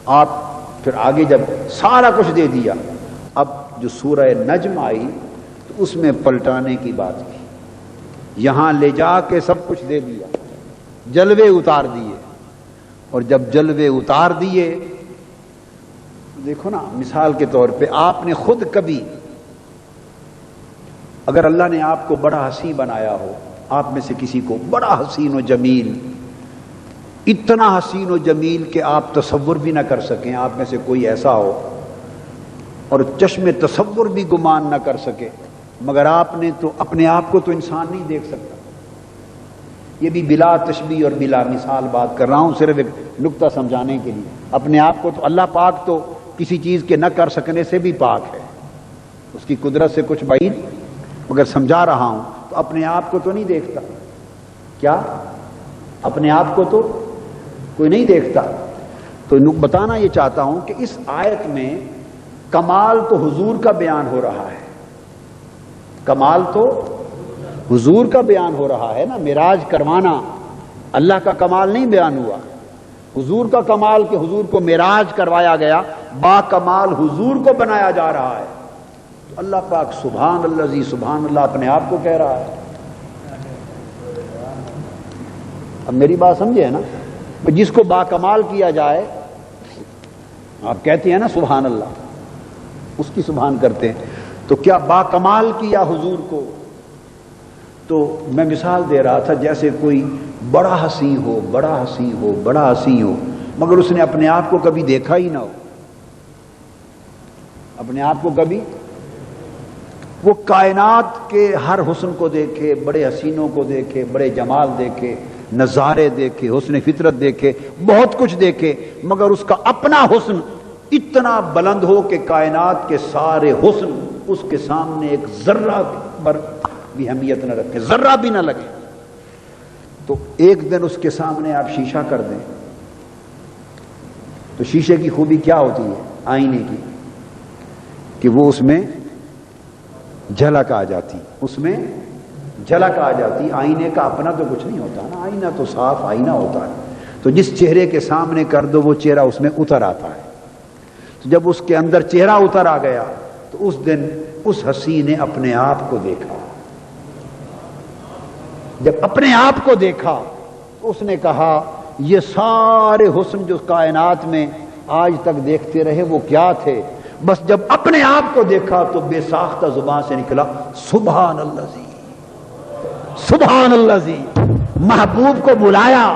آپ پھر آگے جب سارا کچھ دے دیا، اب جو سورہ نجم آئی تو اس میں پلٹانے کی بات کی، یہاں لے جا کے سب کچھ دے دیا، جلوے اتار دیے، اور جب جلوے اتار دیے، دیکھو نا مثال کے طور پہ آپ نے خود کبھی، اگر اللہ نے آپ کو بڑا حسین بنایا ہو، آپ میں سے کسی کو بڑا حسین و جمیل، اتنا حسین و جمیل کہ آپ تصور بھی نہ کر سکیں، آپ میں سے کوئی ایسا ہو اور چشم تصور بھی گمان نہ کر سکے، مگر آپ نے تو اپنے آپ کو تو انسان نہیں دیکھ سکتا، یہ بھی بلا تشبیہ اور بلا مثال بات کر رہا ہوں، صرف ایک نقطہ سمجھانے کے لیے، اپنے آپ کو تو اللہ پاک تو کسی چیز کے نہ کر سکنے سے بھی پاک ہے، اس کی قدرت سے کچھ بعید، مگر سمجھا رہا ہوں تو اپنے آپ کو تو نہیں دیکھتا، کیا اپنے آپ کو تو کوئی نہیں دیکھتا؟ تو بتانا یہ چاہتا ہوں کہ اس آیت میں کمال تو حضور کا بیان ہو رہا ہے، کمال تو حضور کا بیان ہو رہا ہے نا، معراج کروانا اللہ کا کمال نہیں بیان ہوا، حضور کا کمال کہ حضور کو معراج کروایا گیا، با کمال حضور کو بنایا جا رہا ہے، تو اللہ پاک سبحان اللہ سبحان اللہ اپنے آپ کو کہہ رہا ہے۔ اب میری بات سمجھے ہے نا، جس کو با کمال کیا جائے، آپ کہتے ہیں نا سبحان اللہ، اس کی سبحان کرتے ہیں، تو کیا با کمال کیا حضور کو؟ تو میں مثال دے رہا تھا جیسے کوئی بڑا حسین ہو، بڑا حسین ہو، بڑا حسین ہو، مگر اس نے اپنے آپ کو کبھی دیکھا ہی نہ ہو، اپنے آپ کو کبھی، وہ کائنات کے ہر حسن کو دیکھے، بڑے حسینوں کو دیکھے، بڑے جمال دیکھے، نظارے دیکھے، حسن فطرت دیکھے، بہت کچھ دیکھے، مگر اس کا اپنا حسن اتنا بلند ہو کہ کائنات کے سارے حسن اس کے سامنے ایک ذرہ پر بھی اہمیت نہ رکھے، ذرہ بھی نہ لگے، تو ایک دن اس کے سامنے آپ شیشہ کر دیں، تو شیشے کی خوبی کیا ہوتی ہے آئینے کی، کہ وہ اس میں جھلک آ جاتی، اس میں جھلک آ جاتی، آئینے کا اپنا تو کچھ نہیں ہوتا نا، آئینہ تو صاف آئینہ ہوتا ہے، تو جس چہرے کے سامنے کر دو وہ چہرہ اس میں اتر آتا ہے، تو جب اس کے اندر چہرہ اتر آ گیا تو اس دن اس حسین نے اپنے آپ کو دیکھا، جب اپنے آپ کو دیکھا تو اس نے کہا یہ سارے حسن جو کائنات میں آج تک دیکھتے رہے وہ کیا تھے، بس جب اپنے آپ کو دیکھا تو بے ساختہ زبان سے نکلا سبحان اللہ زی، سبحان اللہ زی، محبوب کو بلایا،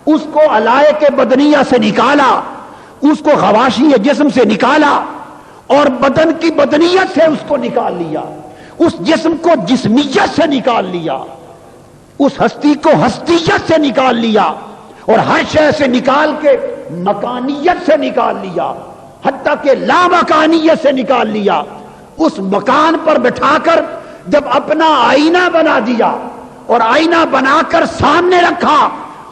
اس کو علائق بدنیہ سے نکالا، اس کو غواشی جسم سے نکالا، اور بدن کی بدنیت سے اس کو نکال لیا، اس جسم کو جسمیت سے نکال لیا، اس ہستی کو ہستیت سے نکال لیا، اور ہر شے سے نکال کے مکانیت سے نکال لیا، حتیٰ کہ لامکانیت سے نکال لیا، اس مکان پر بٹھا کر جب اپنا آئینہ بنا دیا اور آئینہ بنا کر سامنے رکھا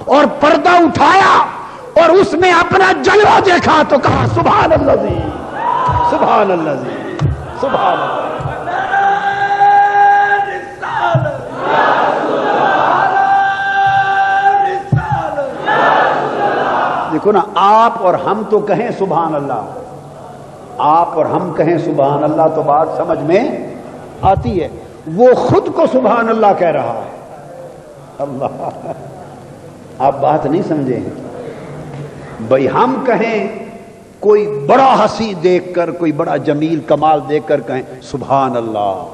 اور پردہ اٹھایا اور اس میں اپنا جلوہ دیکھا تو کہا سبحان اللہ زی، سبحان اللہ زی، سبحان اللہ۔ دیکھو نا، آپ اور ہم تو کہیں سبحان اللہ، آپ اور ہم کہیں سبحان اللہ تو بات سمجھ میں آتی ہے، وہ خود کو سبحان اللہ کہہ رہا ہے، اللہ، آپ بات نہیں سمجھے ہیں بھائی، ہم کہیں کوئی بڑا حسین دیکھ کر، کوئی بڑا جمیل کمال دیکھ کر کہیں سبحان اللہ،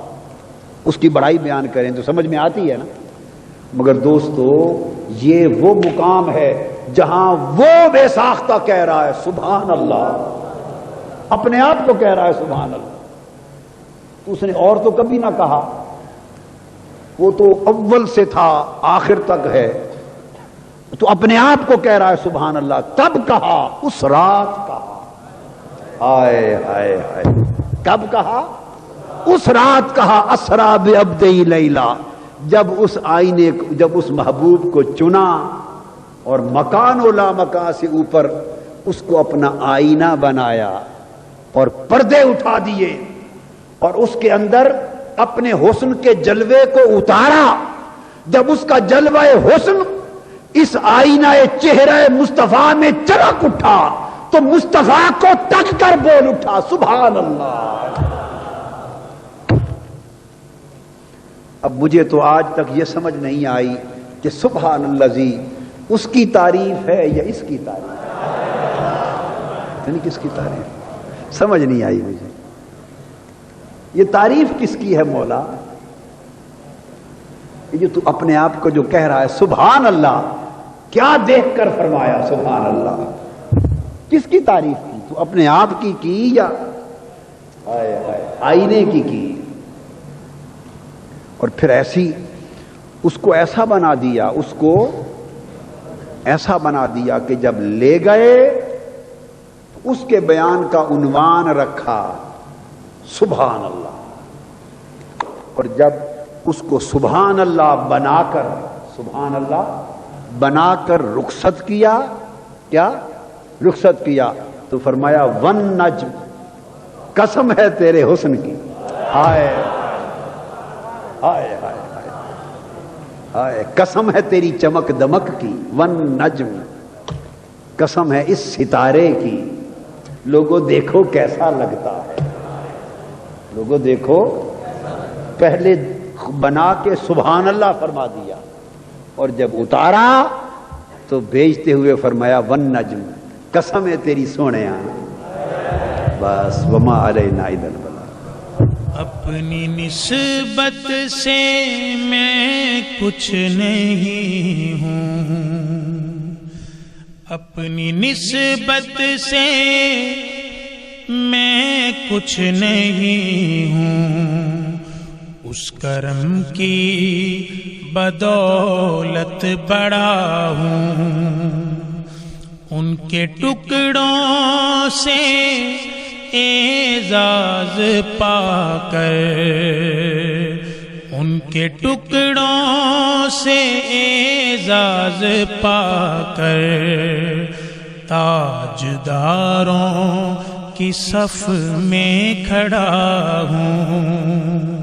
اس کی بڑائی بیان کریں تو سمجھ میں آتی ہے نا، مگر دوستو یہ وہ مقام ہے جہاں وہ بے ساختہ کہہ رہا ہے سبحان اللہ، اپنے آپ کو کہہ رہا ہے سبحان اللہ، اس نے اور تو کبھی نہ کہا، وہ تو اول سے تھا آخر تک ہے، تو اپنے آپ کو کہہ رہا ہے سبحان اللہ، کب کہا؟ اس رات کہا، آئے ہائے ہائے، کب کہا؟ اس رات کہا، اسرا بعبدی لیلا، جب اس آئینے، جب اس محبوب کو چنا اور مکان و لا مکان سے اوپر اس کو اپنا آئینہ بنایا اور پردے اٹھا دیے اور اس کے اندر اپنے حسن کے جلوے کو اتارا، جب اس کا جلوہ حسن اس آئینہ چہرہ مصطفیٰ میں چمک اٹھا تو مصطفیٰ کو تک کر بول اٹھا سبحان اللہ۔ اب مجھے تو آج تک یہ سمجھ نہیں آئی کہ سبحان الذی اس کی تعریف ہے یا اس کی تعریف ہے، یعنی کس کی تعریف، سمجھ نہیں آئی مجھے۔ یہ تعریف کس کی ہے مولا؟ یہ جو تو اپنے آپ کو جو کہہ رہا ہے سبحان اللہ، کیا دیکھ کر فرمایا سبحان اللہ؟ کس کی تعریف کی؟ تو اپنے آپ کی یا آئینے کی؟ اور پھر ایسی اس کو ایسا بنا دیا، اس کو ایسا بنا دیا کہ جب لے گئے اس کے بیان کا عنوان رکھا سبحان اللہ، اور جب اس کو سبحان اللہ بنا کر رخصت کیا، کیا رخصت کیا تو فرمایا ون نجم، قسم ہے تیرے حسن کی، ہائے ہائے ہائے ہائے، قسم ہے تیری چمک دمک کی، ون نجم، قسم ہے اس ستارے کی، لوگوں دیکھو کیسا لگتا ہے، لوگوں دیکھو، پہلے بنا کے سبحان اللہ فرما دیا اور جب اتارا تو بھیجتے ہوئے فرمایا ون نجم، قسم ہے تیری سونیاں، بس وما علینا الا البلاغ۔ اپنی نسبت سے میں کچھ نہیں ہوں، اپنی نسبت سے میں کچھ نہیں ہوں، اس کرم کی بدولت بڑا ہوں، ان کے ٹکڑوں سے اعزاز پا کر، ان کے ٹکڑوں سے اعزاز پا کر، تاجداروں کی صف میں کھڑا ہوں۔